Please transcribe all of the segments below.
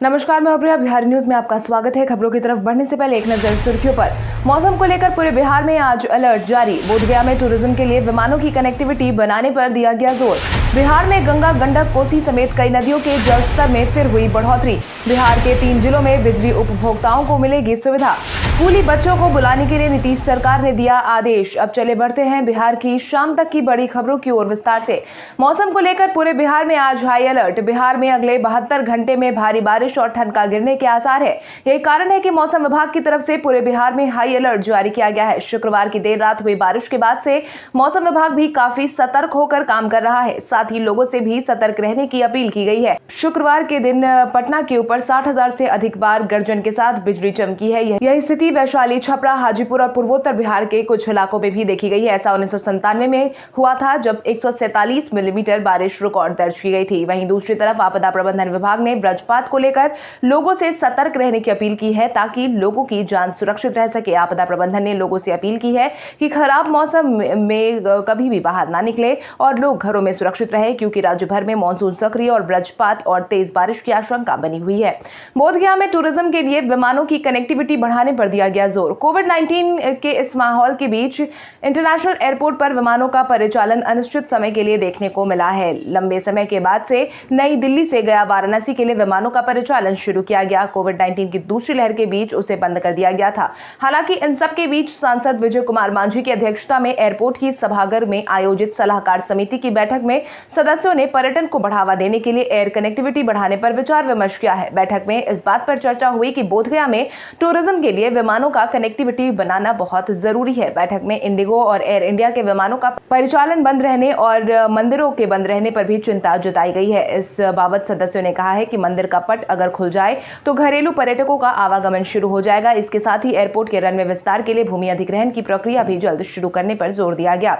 नमस्कार, मैं अप्रिया। बिहार न्यूज में आपका स्वागत है। खबरों की तरफ बढ़ने से पहले एक नजर सुर्खियों पर। मौसम को लेकर पूरे बिहार में आज अलर्ट जारी। बोधगया में टूरिज्म के लिए विमानों की कनेक्टिविटी बनाने पर दिया गया जोर। बिहार में गंगा, गंडक, कोसी समेत कई नदियों के जलस्तर में फिर हुई बढ़ोतरी। बिहार के 3 जिलों में बिजली उपभोक्ताओं को मिलेगी सुविधा। स्कूली बच्चों को बुलाने के लिए नीतीश सरकार ने दिया आदेश। अब चले बढ़ते हैं बिहार की शाम तक की बड़ी खबरों की ओर विस्तार से। मौसम को लेकर पूरे बिहार में आज हाई अलर्ट। बिहार में अगले 72 घंटे में भारी बारिश और ठनका गिरने के आसार है। यही कारण है कि मौसम विभाग की तरफ से पूरे बिहार में हाई अलर्ट जारी किया गया है। शुक्रवार की देर रात हुई बारिश के बाद से मौसम विभाग भी काफी सतर्क होकर काम कर रहा है। साथ ही लोगों से भी सतर्क रहने की अपील की गई है। शुक्रवार के दिन पटना के ऊपर 60,000 से अधिक बार गर्जन के साथ बिजली चमकी है। यह स्थिति वैशाली, छपरा, हाजीपुर और पूर्वोत्तर बिहार के कुछ इलाकों में भी देखी गई है। ऐसा 1997 में हुआ था जब 147 मिलीमीटर बारिश रिकॉर्ड दर्ज की गई थी। वहीं दूसरी तरफ आपदा प्रबंधन विभाग ने वज्रपात को लेकर लोगों से सतर्क रहने की अपील की है ताकि लोगों की जान सुरक्षित रह सके। आपदा प्रबंधन ने लोगों से अपील की है कि खराब मौसम में कभी भी बाहर ना निकले और लोग घरों में सुरक्षित रहे, क्योंकि राज्य भर में मानसून सक्रिय और वज्रपात और तेज बारिश की आशंका बनी हुई है। बोधगया में टूरिज्म के लिए विमानों की कनेक्टिविटी बढ़ाने पर दिया गया जोर। कोविड-19 के इस माहौल के बीच इंटरनेशनल एयरपोर्ट पर विमानों का परिचालन अनिश्चित समय के लिए देखने को मिला है। लंबे समय के बाद से नई दिल्ली से गया वाराणसी के लिए विमानों का परिचालन शुरू किया गया। कोविड-19 की दूसरी लहर के बीच उसे बंद कर दिया गया था। हालांकि इन सब के बीच सांसद विजय कुमार मांझी की अध्यक्षता में एयरपोर्ट की सभागार में आयोजित सलाहकार समिति की बैठक में सदस्यों ने पर्यटन को बढ़ावा देने के लिए एयर कनेक्टिविटी बढ़ाने पर विचार विमर्श किया है। बैठक में इस बात पर चर्चा हुई कि बोधगया में टूरिज्म के लिए विमानों का कनेक्टिविटी बनाना बहुत जरूरी है। बैठक में इंडिगो और एयर इंडिया के विमानों का परिचालन बंद रहने और मंदिरों के बंद रहने पर भी चिंता जताई गई है। इस बाबत सदस्यों ने कहा है कि मंदिर का पट अगर खुल जाए तो घरेलू पर्यटकों का आवागमन शुरू हो जाएगा। इसके साथ ही एयरपोर्ट के रनवे विस्तार के लिए भूमि अधिग्रहण की प्रक्रिया भी जल्द शुरू करने पर जोर दिया गया।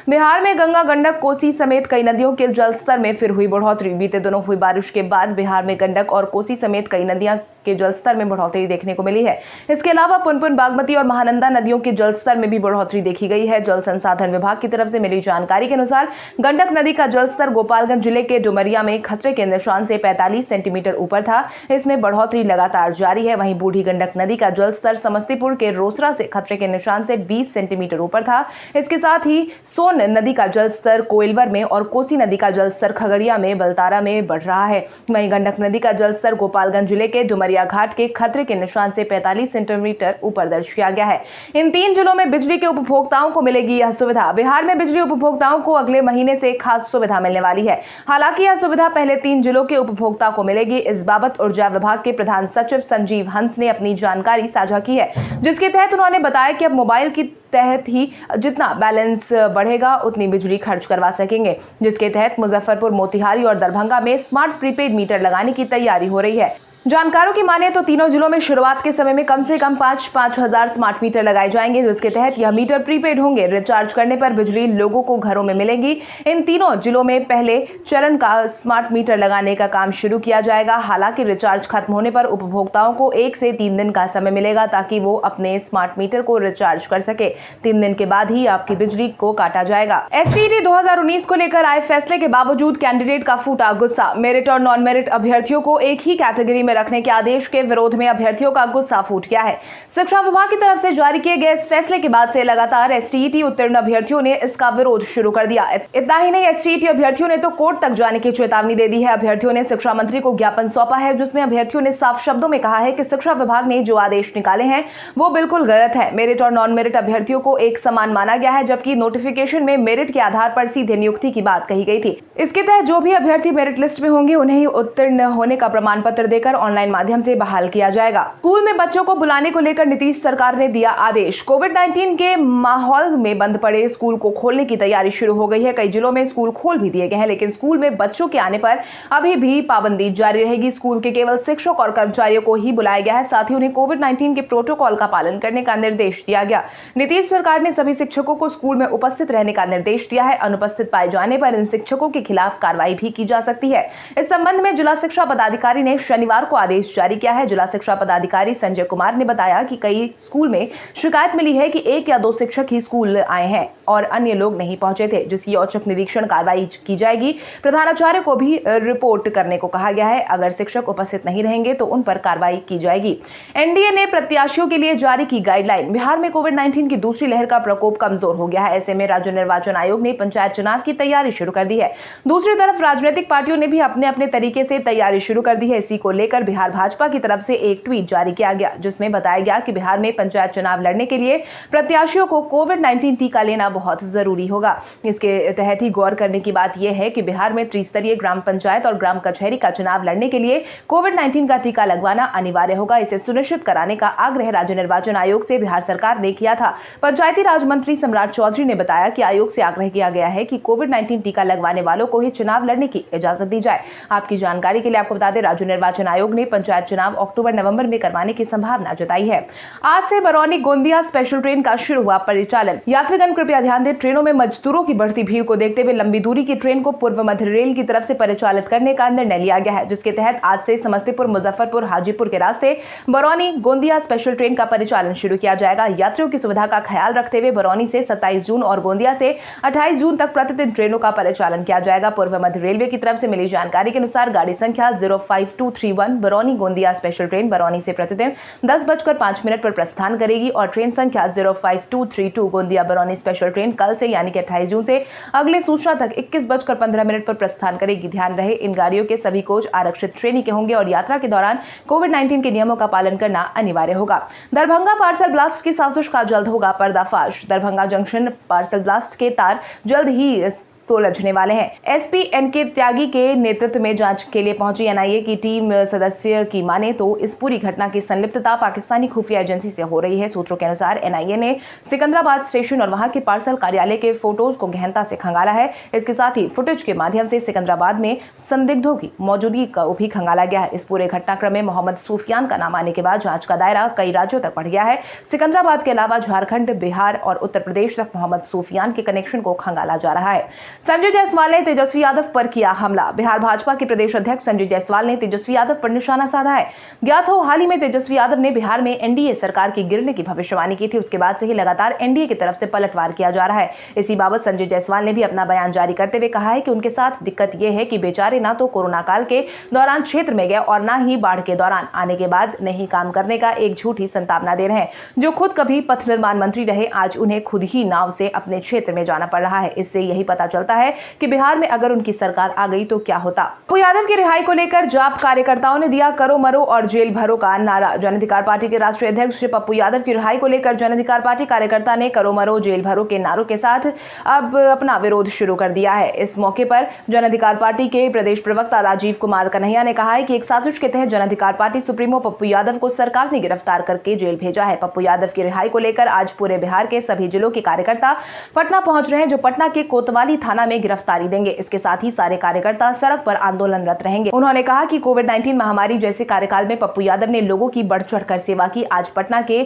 बिहार में गंगा, गंडक, कोसी समेत कई नदियों के जलस्तर में फिर हुई बढ़ोतरी। बीते दिनों हुई बारिश के बाद बिहार में गंडक और कोसी समेत कई नदियां के जलस्तर में बढ़ोतरी देखने को मिली है। इसके अलावा पुनपुन, बागमती और महानंदा नदियों के जलस्तर में भी बढ़ोतरी देखी गई है। जल संसाधन विभाग की तरफ से मिली जानकारी के अनुसार गंडक नदी का जलस्तर गोपालगंज जिले के डुमरिया में खतरे के निशान से 45 सेंटीमीटर ऊपर था। इसमें बढ़ोतरी लगातार जारी है। वहीं बूढ़ी गंडक नदी का जलस्तर समस्तीपुर के रोसड़ा से खतरे के निशान से 20 सेंटीमीटर ऊपर था। इसके साथ ही सोन नदी का जलस्तर कोइलवर में और कोसी नदी का जलस्तर खगड़िया में बलतारा में बढ़ रहा है। वहीं गंडक नदी का जलस्तर गोपालगंज जिले के डुमरिया घाट के खतरे के निशान से 45 सेंटीमीटर ऊपर दर्ज किया गया है। इन 3 जिलों में बिजली के उपभोक्ताओं को मिलेगी यह सुविधा। बिहार में बिजली उपभोक्ताओं को अगले महीने से खास सुविधा मिलने वाली है। हालांकि यह सुविधा पहले 3 जिलों के उपभोक्ता को मिलेगी। इस बाबत ऊर्जा विभाग के प्रधान सचिव संजीव हंस ने अपनी जानकारी साझा की है, जिसके तहत उन्होंने बताया कि अब मोबाइल की तहत ही जितना बैलेंस बढ़ेगा उतनी बिजली खर्च करवा सकेंगे, जिसके तहत मुजफ्फरपुर, मोतिहारी और दरभंगा में स्मार्ट प्रीपेड मीटर लगाने की तैयारी हो रही है। जानकारों की माने तो तीनों जिलों में शुरुआत के समय में कम से कम 5-5 हजार स्मार्ट मीटर लगाए जाएंगे, जिसके तहत यह मीटर प्रीपेड होंगे। रिचार्ज करने पर बिजली लोगों को घरों में मिलेगी। इन तीनों जिलों में पहले चरण का स्मार्ट मीटर लगाने का काम शुरू किया जाएगा। हालांकि रिचार्ज खत्म होने पर उपभोक्ताओं को 1 से 3 दिन का समय मिलेगा ताकि वो अपने स्मार्ट मीटर को रिचार्ज कर सके। 3 दिन के बाद ही आपकी बिजली को काटा जाएगा। एसटीईटी 2019 को लेकर आए फैसले के बावजूद कैंडिडेट का फूटा गुस्सा। मेरिट और नॉन मेरिट अभ्यर्थियों को एक ही कैटेगरी में रखने के आदेश के विरोध में अभ्यर्थियों का गुस्सा फूट गया है। शिक्षा विभाग की तरफ से जारी किए गए इस फैसले के बाद से लगातार एसटीईटी उत्तीर्ण अभ्यर्थियों ने इसका विरोध शुरू कर दिया। इतना ही नहीं, एसटीईटी अभ्यर्थियों ने तो कोर्ट तक जाने की चेतावनी दे दी है। अभ्यर्थियों ने शिक्षा मंत्री को ज्ञापन सौंपा है, जिसमें अभ्यर्थियों ने साफ शब्दों में कहा है कि शिक्षा विभाग ने जो आदेश निकाले हैं वो बिल्कुल गलत है। मेरिट और नॉन मेरिट अभ्यर्थियों को एक समान माना गया है, जबकि नोटिफिकेशन में मेरिट के आधार पर सीधे नियुक्ति की बात कही गई थी। इसके तहत जो भी अभ्यर्थी मेरिट लिस्ट में होंगे उन्हें ही उत्तीर्ण होने का प्रमाण पत्र देकर ऑनलाइन माध्यम से बहाल किया जाएगा। स्कूल में बच्चों को बुलाने को लेकर नीतीश सरकार ने दिया आदेश। कोविड-19 के माहौल में बंद पड़े स्कूल को खोलने की तैयारी शुरू हो गई है। कई जिलों में स्कूल खोल भी दिए गए हैं, लेकिन स्कूल में बच्चों के आने पर अभी भी पाबंदी जारी रहेगी। स्कूल के केवल शिक्षक और कर्मचारियों को ही बुलाया गया है। साथ ही उन्हें कोविड-19 के प्रोटोकॉल का पालन करने का निर्देश दिया गया। नीतीश सरकार ने सभी शिक्षकों को स्कूल में उपस्थित रहने का निर्देश दिया है। अनुपस्थित पाए जाने पर इन शिक्षकों के खिलाफ कार्रवाई भी की जा सकती है। इस संबंध में जिला शिक्षा पदाधिकारी ने शनिवार को को आदेश जारी किया है। जिला शिक्षा पदाधिकारी संजय कुमार ने बताया कि कई स्कूल में शिकायत मिली है कि 1 या 2 शिक्षक ही स्कूल आए हैं और अन्य लोग नहीं पहुंचे थे, जिसकी औचक निरीक्षण कार्रवाई की जाएगी। प्रधानाचार्य को भी रिपोर्ट करने को कहा गया है। अगर शिक्षक उपस्थित नहीं रहेंगे तो उन पर कार्रवाई की जाएगी। एनडीए ने प्रत्याशियों के लिए जारी की गाइडलाइन। बिहार में कोविड-19 की दूसरी लहर का प्रकोप कमजोर हो गया है। ऐसे में राज्य निर्वाचन आयोग ने पंचायत चुनाव की तैयारी शुरू कर दी है। दूसरी तरफ राजनीतिक पार्टियों ने भी अपने अपने तरीके से तैयारी शुरू कर दी है। इसी को लेकर बिहार भाजपा की तरफ से एक ट्वीट जारी किया गया, जिसमें बताया गया कि बिहार में पंचायत चुनाव लड़ने के लिए प्रत्याशियों को कोविड-19 टीका लेना बहुत जरूरी होगा। इसके तहत ही गौर करने की बात यह है कि बिहार में त्रिस्तरीय ग्राम पंचायत और ग्राम कचहरी का चुनाव लड़ने के लिए कोविड-19 का टीका लगवाना अनिवार्य होगा। इसे सुनिश्चित कराने का आग्रह राज्य निर्वाचन आयोग से बिहार सरकार ने किया था। पंचायती राज मंत्री सम्राट चौधरी ने बताया कि आयोग से आग्रह किया गया है कि कोविड-19 टीका लगवाने वालों को ही चुनाव लड़ने की इजाजत दी जाए। आपकी जानकारी के लिए आपको बता दें, राज्य निर्वाचन आयोग ने पंचायत चुनाव अक्टूबर-नवंबर में करवाने की संभावना जताई है। आज से बरौनी गोंदिया स्पेशल ट्रेन का शुरू हुआ परिचालन। यात्रीगण कृपया ध्यान दें, ट्रेनों में मजदूरों की बढ़ती भीड़ को देखते हुए लंबी दूरी की ट्रेन को पूर्व मध्य रेल की तरफ से परिचालित करने का निर्णय लिया गया है, जिसके तहत आज से समस्तीपुर, मुजफ्फरपुर, हाजीपुर के रास्ते बरौनी गोंदिया स्पेशल ट्रेन का परिचालन शुरू किया जाएगा। यात्रियों की सुविधा का ख्याल रखते हुए बरौनी से 27 जून और गोंदिया से 28 जून तक प्रतिदिन ट्रेनों का परिचालन किया जाएगा। पूर्व मध्य रेलवे की तरफ से मिली जानकारी के अनुसार गाड़ी संख्या 05231 बरौनी गोंदिया स्पेशल ट्रेन बरौनी से प्रतिदिन 10:05 पर प्रस्थान करेगी और ट्रेन संख्या 05232 गोंदिया बरौनी स्पेशल ट्रेन कल से यानी कि 28 जून से अगले सूचना तक 21:15 पर प्रस्थान करेगी। ध्यान रहे, इन गाड़ियों के सभी कोच आरक्षित श्रेणी के होंगे और यात्रा के दौरान कोविड-19 के नियमों का पालन करना अनिवार्य होगा। दरभंगा पार्सल ब्लास्ट की साजिश का जल्द होगा पर्दाफाश। दरभंगा जंक्शन पार्सल ब्लास्ट के तार जल्द ही सुलझने वाले हैं। एसपी एनके त्यागी के नेतृत्व में जांच के लिए पहुंची एनआईए की टीम सदस्य की माने तो इस पूरी घटना की संलिप्तता पाकिस्तानी खुफिया एजेंसी से हो रही है। सूत्रों के अनुसार एनआईए ने सिकंदराबाद स्टेशन और वहां के पार्सल कार्यालय के फोटोज को गहनता से खंगाला है। इसके साथ ही फुटेज के माध्यम से सिकंदराबाद में संदिग्धों की मौजूदगी का भी खंगाला गया है। इस पूरे घटनाक्रम में मोहम्मद सूफियान का नाम आने के बाद जांच का दायरा कई राज्यों तक बढ़ गया है। सिकंदराबाद के अलावा झारखंड, बिहार और उत्तर प्रदेश तक मोहम्मद सूफियान के कनेक्शन को खंगाला जा रहा है। संजय जायसवाल ने तेजस्वी यादव पर किया हमला। बिहार भाजपा के प्रदेश अध्यक्ष संजय जायसवाल ने तेजस्वी यादव पर निशाना साधा है। ज्ञात हो, हाल ही में तेजस्वी यादव ने बिहार में एनडीए सरकार की गिरने की भविष्यवाणी की थी। उसके बाद से ही लगातार एनडीए की तरफ से पलटवार किया जा रहा है। इसी बाबत संजय जायसवाल ने भी अपना बयान जारी करते हुए कहा है कि उनके साथ दिक्कत यह है कि बेचारे ना तो कोरोना काल के दौरान क्षेत्र में गए और ना ही बाढ़ के दौरान आने के बाद नहीं काम करने का एक झूठी संतावना दे रहे हैं। जो खुद कभी पथ निर्माण मंत्री रहे, आज उन्हें खुद ही नाव से अपने क्षेत्र में जाना पड़ रहा है। इससे यही पता चलता है कि बिहार में अगर उनकी सरकार आ गई तो क्या होता। पप्पू यादव की रिहाई को लेकर जाप कार्यकर्ताओं ने दिया करो मरो और जेल भरो का नारा। जन अधिकार पार्टी के राष्ट्रीय अध्यक्ष पप्पू यादव की रिहाई को लेकर जन अधिकार पार्टी कार्यकर्ता ने करो मरो जेल भरो के नारों के साथ अब अपना विरोध शुरू कर दिया है। इस मौके पर जन अधिकार पार्टी के प्रदेश प्रवक्ता राजीव कुमार कन्हैया ने कहा है कि एक साजिश के तहत जन अधिकार पार्टी सुप्रीमो पप्पू यादव को सरकार ने गिरफ्तार करके जेल भेजा है। पप्पू यादव की रिहाई को लेकर आज पूरे बिहार के सभी जिलों के कार्यकर्ता पटना पहुंच रहे हैं, जो पटना के कोतवाली थाना में गिरफ्तारी देंगे। इसके साथ ही सारे कार्यकर्ता सड़क पर आंदोलनरत रहेंगे। उन्होंने कहा कि कोविड-19 महामारी जैसे कार्यकाल में पप्पू यादव ने लोगों की बढ़ चढ़कर सेवा की। आज पटना के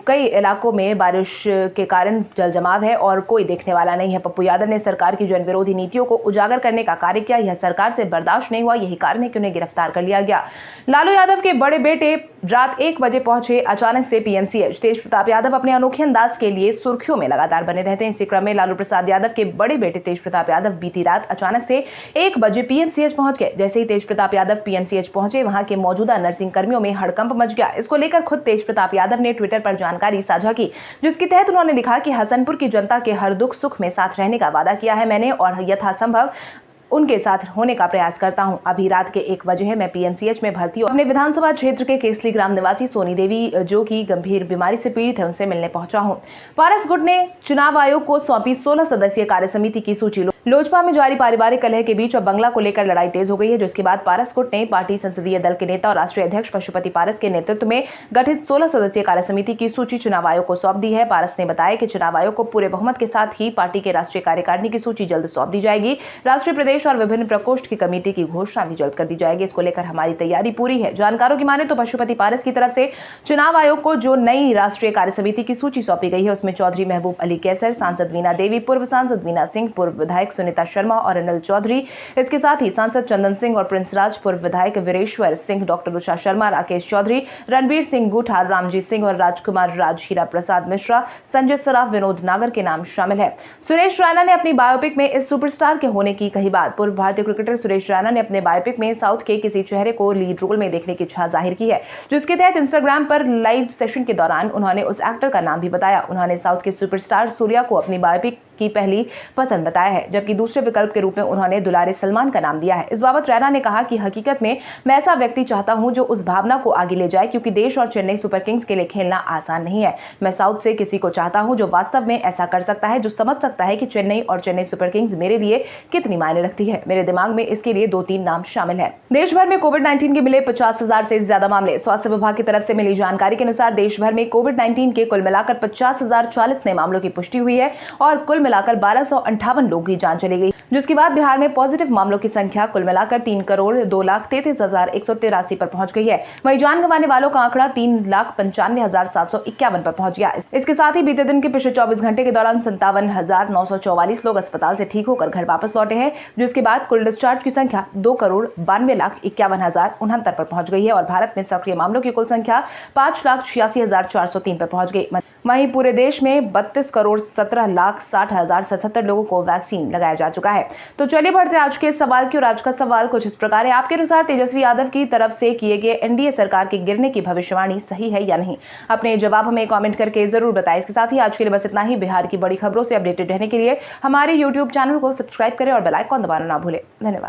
कई इलाकों में बारिश के कारण जल जमाव है और कोई देखने वाला नहीं है। पप्पू यादव ने सरकार की जन विरोधी नीतियों को उजागर करने का कार्य किया। यह सरकार से बर्दाश्त नहीं हुआ, यही कारण है कि उन्हें गिरफ्तार कर लिया गया। लालू यादव के बड़े बेटे रात 1 बजे पहुंचे अचानक से पीएमसीएच। तेज प्रताप यादव अपने अनोखे अंदाज के लिए सुर्खियों में लगातार बने रहते हैं। इसी क्रम में लालू प्रसाद यादव के बड़े बेटे तेज प्रताप यादव बीती रात अचानक से 1 बजे पीएमसीएच पहुंच गए। जैसे ही तेज प्रताप यादव पीएमसीएच पहुंचे, वहां के मौजूदा नर्सिंग कर्मियों में हड़कंप मच गया। इसको लेकर खुद तेज प्रताप यादव ने ट्विटर पर जानकारी साझा की, जिसके तहत उन्होंने लिखा कि हसनपुर की जनता के हर दुख सुख में साथ रहने का वादा किया है मैंने और यथासंभव उनके साथ होने का प्रयास करता हूं। अभी रात के 1 बजे है, मैं पीएमसीएच में भर्ती हूं। अपने विधानसभा क्षेत्र के केसली ग्राम निवासी सोनी देवी, जो कि गंभीर बीमारी से पीड़ित है, उनसे मिलने पहुंचा हूं। पारस गुट ने चुनाव आयोग को सौंपी 16 सदस्यीय कार्य समिति की सूची। लोजपा में जारी पारिवारिक कलह के बीच अब बंगला को लेकर लड़ाई तेज हो गई है, जिसके बाद पारस गुट ने पार्टी संसदीय दल के नेता और राष्ट्रीय अध्यक्ष पशुपति पारस के नेतृत्व में गठित 16 सदस्यीय कार्य समिति की सूची चुनाव आयोग को सौंप दी है। पारस ने बताया कि चुनाव आयोग को पूरे बहुमत के साथ ही पार्टी के राष्ट्रीय कार्यकारिणी की सूची जल्द सौंप दी जाएगी। राष्ट्रीय, प्रदेश और विभिन्न प्रकोष्ठ की कमेटी की घोषणा भी जल्द कर दी जाएगी। इसको लेकर हमारी तैयारी पूरी है। जानकारों की माने तो पशुपति पारस की तरफ से चुनाव आयोग को जो नई राष्ट्रीय कार्य समिति की सूची सौंपी गई है, उसमें चौधरी महबूब अली कैसर, सांसद वीना देवी, पूर्व सांसद वीना सिंह, पूर्व विधायक सुनीता शर्मा और अनिल चौधरी। इसके साथ ही सांसद चंदन सिंह और प्रिंस राज, पूर्व विधायक वीरेश्वर सिंह, डॉक्टर उषा शर्मा, राकेश चौधरी, रणवीर सिंह गुठा, रामजी सिंह और राजकुमार राज, हीरा प्रसाद मिश्रा, संजय सराफ, विनोद नागर के नाम शामिल है। सुरेश रैना ने अपनी बायोपिक में इस सुपरस्टार के होने की कही बात। पूर्व भारतीय क्रिकेटर सुरेश रैना ने अपने बायोपिक में साउथ के किसी चेहरे को लीड रोल में देखने की इच्छा जाहिर की है, जिसके तहत इंस्टाग्राम पर लाइव सेशन के दौरान उन्होंने उस एक्टर का नाम भी बताया। उन्होंने साउथ के सुपरस्टार सूर्या को अपनी बायोपिक की पहली पसंद बताया है, जबकि दूसरे विकल्प के रूप में उन्होंने दुलारे सलमान का नाम दिया है। इस बाबत रैना ने कहा कि हकीकत में मैं ऐसा व्यक्ति चाहता हूं जो उस भावना को आगे ले जाए, क्योंकि देश और चेन्नई सुपर किंग्स के लिए खेलना आसान नहीं है। मैं साउथ से किसी को चाहता हूं जो वास्तव में ऐसा कर सकता है, जो समझ सकता है कि चेन्नई और चेन्नई सुपर किंग्स मेरे लिए कितनी मायने रखती है। मेरे दिमाग में इसके लिए 2-3 नाम शामिल है। देश भर में कोविड-19 के मिले 50,000 से ज्यादा मामले। स्वास्थ्य विभाग की तरफ से मिली जानकारी के अनुसार देश भर में कोविड-19 के कुल मिलाकर 50,040 नए मामलों की पुष्टि हुई है और कुल मिलाकर 1258 लोगों की जान चली गई, जिसके बाद बिहार में पॉजिटिव मामलों की संख्या कुल मिलाकर 3,02,33,183 पर पहुंच गई है। वहीं जान गंवाने वालों का आंकड़ा 3,95,751 पर पहुंच गया। इसके साथ ही बीते दिन के पिछले 24 घंटे के दौरान 57,944 लोग अस्पताल से ठीक होकर घर वापस लौटे हैं, जिसके बाद कुल डिस्चार्ज की संख्या 2,92,51,069 पर पहुंच गई है और भारत में सक्रिय मामलों की कुल संख्या 5,86,403 पर पहुंच गई। वहीं पूरे देश में 32,17,60,077 लोगों को वैक्सीन लगाया जा चुका है। तो चलिए बढ़ते हैं आज के सवाल की ओर। आज का सवाल कुछ इस प्रकार है, आपके अनुसार तेजस्वी यादव की तरफ से किए गए एनडीए सरकार के गिरने की भविष्यवाणी सही है या नहीं? अपने जवाब हमें कमेंट करके जरूर बताएं। इसके साथ ही आज के लिए बस इतना ही। बिहार की बड़ी खबरों से अपडेटेड रहने के लिए हमारे YouTube चैनल को सब्सक्राइब करें और बेल आइकन दबाना ना भूलें। धन्यवाद।